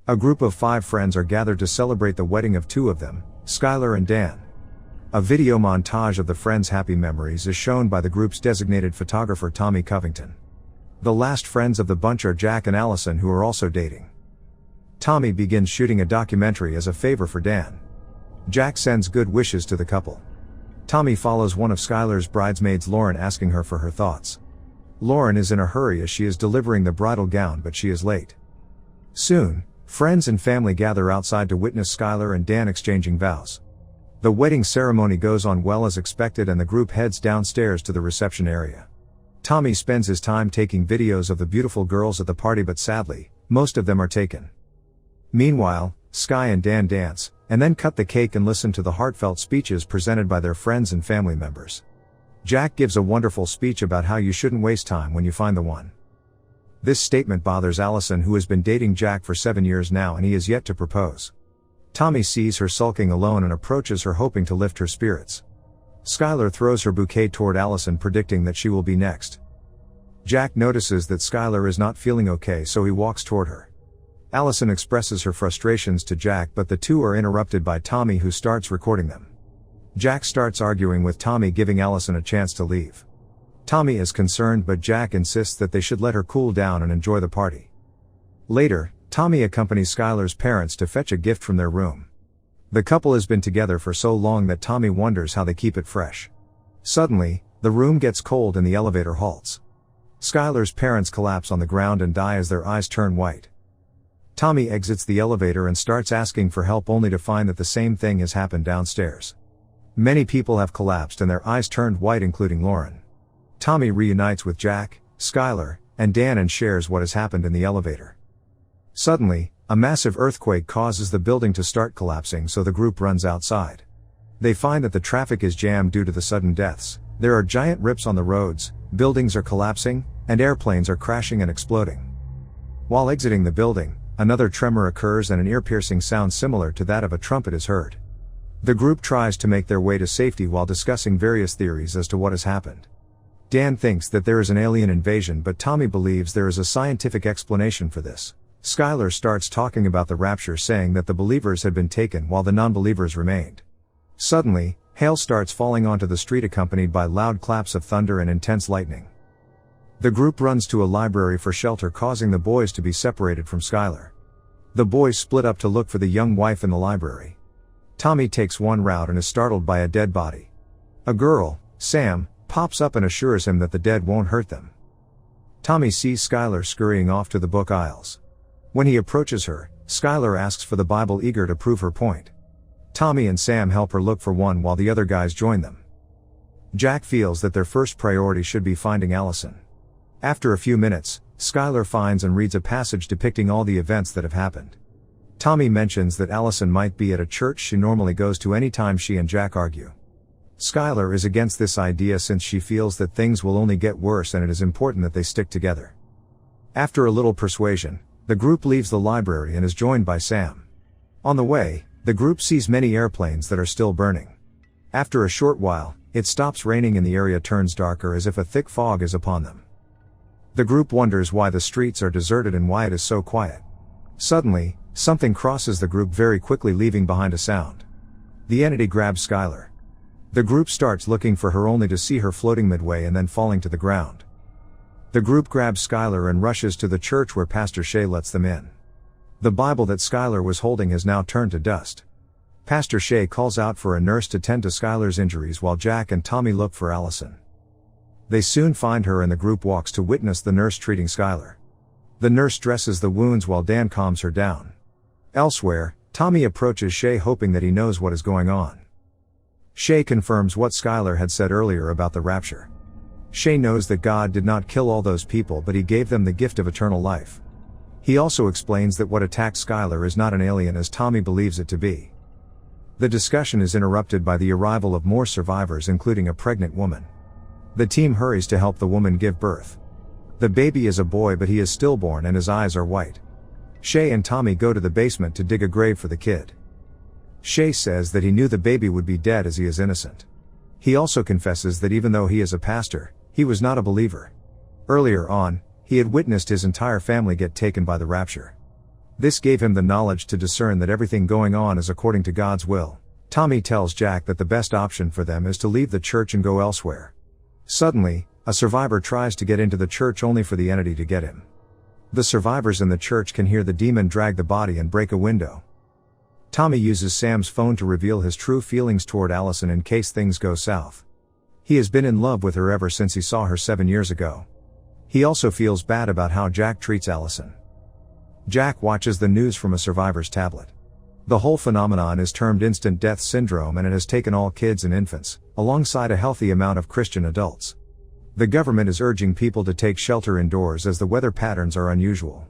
A group of 5 friends are gathered to celebrate the wedding of 2 of them, Skylar and Dan. A video montage of the friends' happy memories is shown by the group's designated photographer Tommy Covington. The last friends of the bunch are Jack and Allison, who are also dating. Tommy begins shooting a documentary as a favor for Dan. Jack sends good wishes to the couple. Tommy follows one of Skylar's bridesmaids, Lauren, asking her for her thoughts. Lauren is in a hurry as she is delivering the bridal gown, but she is late. Soon, friends and family gather outside to witness Skylar and Dan exchanging vows. The wedding ceremony goes on well as expected, and the group heads downstairs to the reception area. Tommy spends his time taking videos of the beautiful girls at the party, but sadly, most of them are taken. Meanwhile, Sky and Dan dance, and then cut the cake and listen to the heartfelt speeches presented by their friends and family members. Jack gives a wonderful speech about how you shouldn't waste time when you find the one. This statement bothers Allison, who has been dating Jack for 7 years now, and he is yet to propose. Tommy sees her sulking alone and approaches her, hoping to lift her spirits. Skylar throws her bouquet toward Allison, predicting that she will be next. Jack notices that Skylar is not feeling okay, so he walks toward her. Allison expresses her frustrations to Jack, but the two are interrupted by Tommy, who starts recording them. Jack starts arguing with Tommy, giving Allison a chance to leave. Tommy is concerned, but Jack insists that they should let her cool down and enjoy the party. Later, Tommy accompanies Skylar's parents to fetch a gift from their room. The couple has been together for so long that Tommy wonders how they keep it fresh. Suddenly, the room gets cold and the elevator halts. Skylar's parents collapse on the ground and die as their eyes turn white. Tommy exits the elevator and starts asking for help, only to find that the same thing has happened downstairs. Many people have collapsed and their eyes turned white, including Lauren. Tommy reunites with Jack, Skylar, and Dan and shares what has happened in the elevator. Suddenly, a massive earthquake causes the building to start collapsing, so the group runs outside. They find that the traffic is jammed due to the sudden deaths. There are giant rips on the roads, buildings are collapsing, and airplanes are crashing and exploding. While exiting the building, another tremor occurs and an ear-piercing sound similar to that of a trumpet is heard. The group tries to make their way to safety while discussing various theories as to what has happened. Dan thinks that there is an alien invasion, but Tommy believes there is a scientific explanation for this. Skylar starts talking about the rapture, saying that the believers had been taken while the non-believers remained. Suddenly, hail starts falling onto the street, accompanied by loud claps of thunder and intense lightning. The group runs to a library for shelter, causing the boys to be separated from Skylar. The boys split up to look for the young wife in the library. Tommy takes one route and is startled by a dead body. A girl, Sam, pops up and assures him that the dead won't hurt them. Tommy sees Skylar scurrying off to the book aisles. When he approaches her, Skylar asks for the Bible, eager to prove her point. Tommy and Sam help her look for one while the other guys join them. Jack feels that their first priority should be finding Allison. After a few minutes, Skylar finds and reads a passage depicting all the events that have happened. Tommy mentions that Allison might be at a church she normally goes to anytime she and Jack argue. Skylar is against this idea since she feels that things will only get worse and it is important that they stick together. After a little persuasion, the group leaves the library and is joined by Sam. On the way, the group sees many airplanes that are still burning. After a short while, it stops raining and the area turns darker, as if a thick fog is upon them. The group wonders why the streets are deserted and why it is so quiet. Suddenly, something crosses the group very quickly, leaving behind a sound. The entity grabs Skylar. The group starts looking for her, only to see her floating midway and then falling to the ground. The group grabs Skylar and rushes to the church, where Pastor Shea lets them in. The Bible that Skylar was holding has now turned to dust. Pastor Shea calls out for a nurse to tend to Skylar's injuries while Jack and Tommy look for Allison. They soon find her and the group walks to witness the nurse treating Skylar. The nurse dresses the wounds while Dan calms her down. Elsewhere, Tommy approaches Shea, hoping that he knows what is going on. Shea confirms what Skylar had said earlier about the rapture. Shea knows that God did not kill all those people, but he gave them the gift of eternal life. He also explains that what attacked Skylar is not an alien as Tommy believes it to be. The discussion is interrupted by the arrival of more survivors, including a pregnant woman. The team hurries to help the woman give birth. The baby is a boy, but he is stillborn and his eyes are white. Shea and Tommy go to the basement to dig a grave for the kid. Shea says that he knew the baby would be dead as he is innocent. He also confesses that even though he is a pastor, he was not a believer. Earlier on, he had witnessed his entire family get taken by the rapture. This gave him the knowledge to discern that everything going on is according to God's will. Tommy tells Jack that the best option for them is to leave the church and go elsewhere. Suddenly, a survivor tries to get into the church only for the entity to get him. The survivors in the church can hear the demon drag the body and break a window. Tommy uses Sam's phone to reveal his true feelings toward Allison in case things go south. He has been in love with her ever since he saw her 7 years ago. He also feels bad about how Jack treats Allison. Jack watches the news from a survivor's tablet. The whole phenomenon is termed instant death syndrome, and it has taken all kids and infants, alongside a healthy amount of Christian adults. The government is urging people to take shelter indoors as the weather patterns are unusual.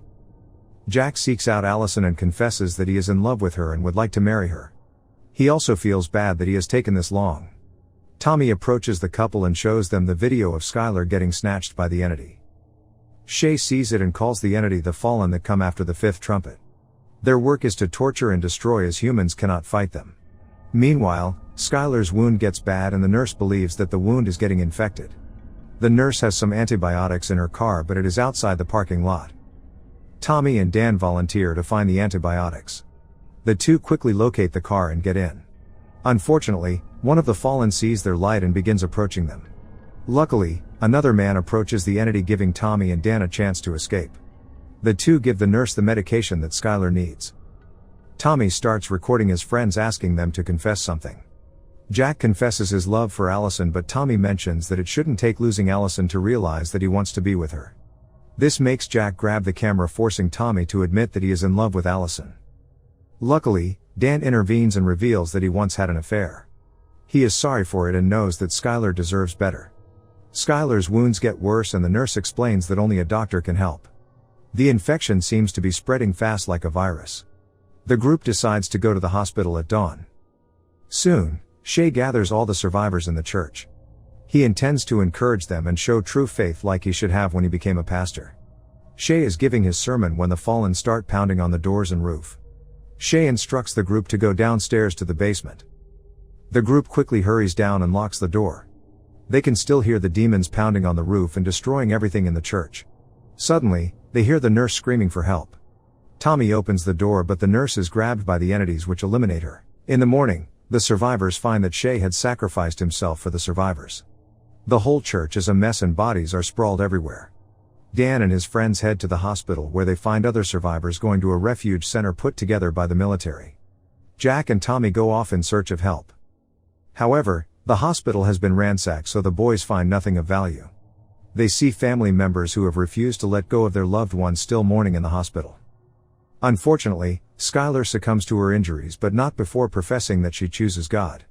Jack seeks out Allison and confesses that he is in love with her and would like to marry her. He also feels bad that he has taken this long. Tommy approaches the couple and shows them the video of Skylar getting snatched by the entity. Shay sees it and calls the entity the Fallen that come after the fifth trumpet. Their work is to torture and destroy as humans cannot fight them. Meanwhile, Skylar's wound gets bad and the nurse believes that the wound is getting infected. The nurse has some antibiotics in her car, but it is outside the parking lot. Tommy and Dan volunteer to find the antibiotics. The two quickly locate the car and get in. Unfortunately, one of the Fallen sees their light and begins approaching them. Luckily, another man approaches the entity, giving Tommy and Dan a chance to escape. The two give the nurse the medication that Skylar needs. Tommy starts recording his friends asking them to confess something. Jack confesses his love for Allison, but Tommy mentions that it shouldn't take losing Allison to realize that he wants to be with her. This makes Jack grab the camera, forcing Tommy to admit that he is in love with Allison. Luckily, Dan intervenes and reveals that he once had an affair. He is sorry for it and knows that Skylar deserves better. Skylar's wounds get worse and the nurse explains that only a doctor can help. The infection seems to be spreading fast like a virus. The group decides to go to the hospital at dawn. Soon, Shay gathers all the survivors in the church. He intends to encourage them and show true faith like he should have when he became a pastor. Shay is giving his sermon when the Fallen start pounding on the doors and roof. Shay instructs the group to go downstairs to the basement. The group quickly hurries down and locks the door. They can still hear the demons pounding on the roof and destroying everything in the church. Suddenly, they hear the nurse screaming for help. Tommy opens the door, but the nurse is grabbed by the entities, which eliminate her. In the morning, the survivors find that Shay had sacrificed himself for the survivors. The whole church is a mess and bodies are sprawled everywhere. Dan and his friends head to the hospital, where they find other survivors going to a refuge center put together by the military. Jack and Tommy go off in search of help. However, the hospital has been ransacked, so the boys find nothing of value. They see family members who have refused to let go of their loved ones still mourning in the hospital. Unfortunately, Skylar succumbs to her injuries, but not before professing that she chooses God.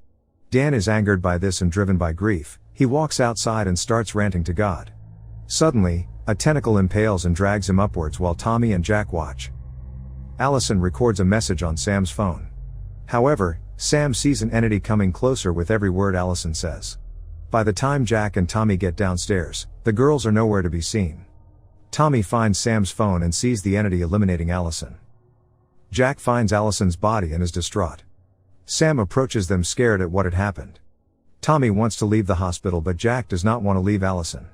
Dan is angered by this and driven by grief. He walks outside and starts ranting to God. Suddenly, a tentacle impales and drags him upwards while Tommy and Jack watch. Allison records a message on Sam's phone. However, Sam sees an entity coming closer with every word Allison says. By the time Jack and Tommy get downstairs, the girls are nowhere to be seen. Tommy finds Sam's phone and sees the entity eliminating Allison. Jack finds Allison's body and is distraught. Sam approaches them, scared at what had happened. Tommy wants to leave the hospital, but Jack does not want to leave Allison.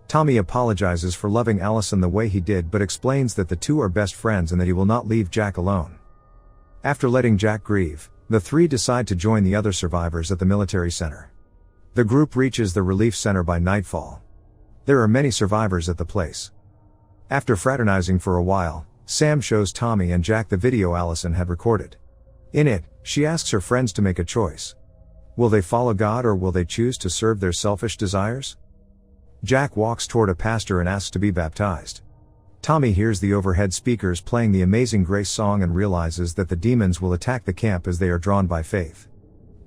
Tommy apologizes for loving Allison the way he did, but explains that the two are best friends and that he will not leave Jack alone. After letting Jack grieve, the three decide to join the other survivors at the military center. The group reaches the relief center by nightfall. There are many survivors at the place. After fraternizing for a while, Sam shows Tommy and Jack the video Allison had recorded. In it, she asks her friends to make a choice. Will they follow God or will they choose to serve their selfish desires? Jack walks toward a pastor and asks to be baptized. Tommy hears the overhead speakers playing the Amazing Grace song and realizes that the demons will attack the camp as they are drawn by faith.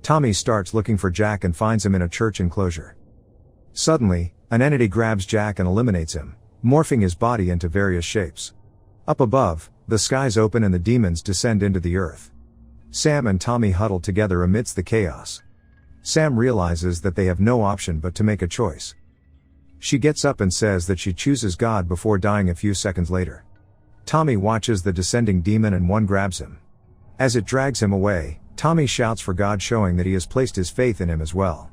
Tommy starts looking for Jack and finds him in a church enclosure. Suddenly, an entity grabs Jack and eliminates him, morphing his body into various shapes. Up above, the skies open and the demons descend into the earth. Sam and Tommy huddle together amidst the chaos. Sam realizes that they have no option but to make a choice. She gets up and says that she chooses God before dying a few seconds later. Tommy watches the descending demon and one grabs him. As it drags him away, Tommy shouts for God, showing that he has placed his faith in him as well.